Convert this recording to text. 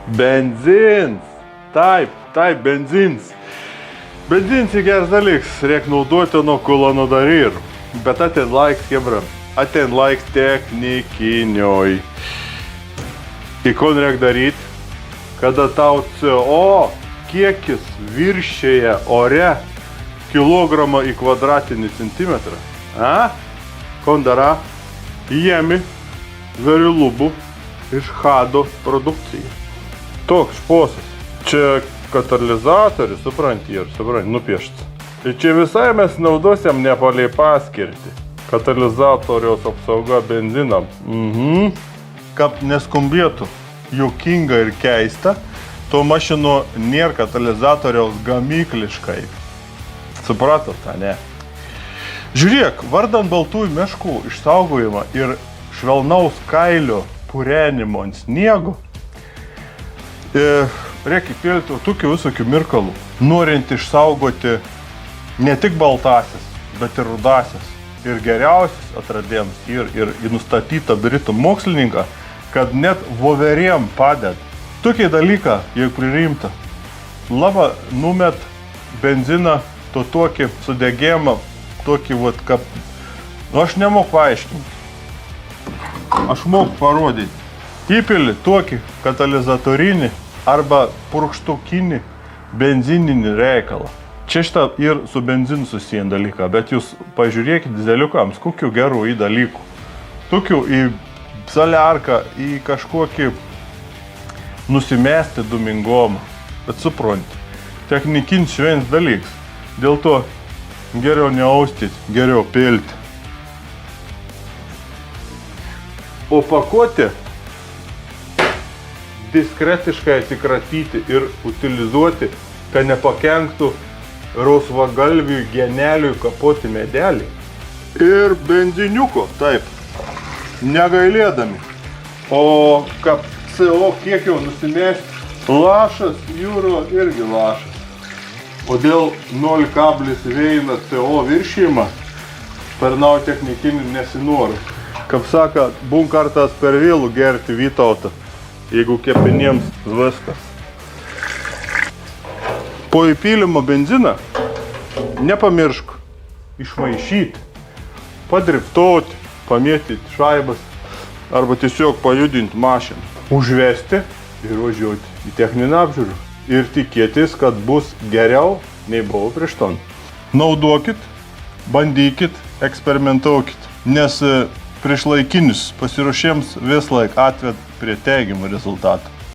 Benzins. Taip, benzins. Benzins į geras dalyks, reik naudoti nuo kulano daryr. Bet aten laiks, hebra, aten laiks technikinioj. Į kon reik daryt, kada tau CO kiekis viršėja ore kilogramą į kvadratinį centimetrą. Kon dara, jėmi verilubų iš hado produkciją. Toks šposas. Čia katalizatorius, supranti, nupieštas. Ir čia visai mes naudosiam nepaliai paskirti. Katalizatoriaus apsauga benzinam. Kad neskambėtų juokinga ir keista, to mašino nėra katalizatoriaus gamykliškai. Supratot, ne? Žiūrėk, vardan baltųjų meškų išsaugojimą ir švelnaus kailio purenimo ant sniego, reikia įpilti tokių visokių mirkalų, norint išsaugoti ne tik baltasis, bet ir rudasis. Ir geriausias atradėms ir nustatyta britų mokslininką, kad net voverėm padeda. Tokį dalyką, jeigu pririmta, laba numet benziną, to tokį sudegėjimą, tokį vat, kaip... aš nemoku paaiškinti. Aš moku parodyti. Įpili tokį katalizatorinį arba purkštukinį benzininį reikalą. Čia šitą ir su benzinu susiję dalyką, bet jūs pažiūrėkit dizeliukams, kokių gerų į dalykų. Tokių į soliarką, į kažkokį nusimesti dumingomą. Bet supranti, technikinis švens dalyks. Dėl to geriau neaustyti, geriau pilti. O pakuotę diskretiškai atsikratyti ir utilizuoti, kad nepakenktų rausvagalviui geneliui kapoti medelį. Ir benziniuko, taip, negailėdami. O kad CO kiekio nusimesti, lašas jūro irgi lašas. O dėl 0,1 CO viršymą tarnau technikinį nesinoriu. Kaip saka, būn kartas per vėlų gerti Vytautą, jeigu kepeniems viskas. Po įpylimo benziną nepamiršk išmaišyti, padriftauti, pamėtyti šaibas arba tiesiog pajudinti mašiną. Užvesti ir važiuoti į techninę apžiūrą ir tikėtis, kad bus geriau nei buvo prieš ton. Naudokit, bandykit, eksperimentuokit, nes priešlaikinis pasiruošėms vis laik atved prie teigiamų rezultatų.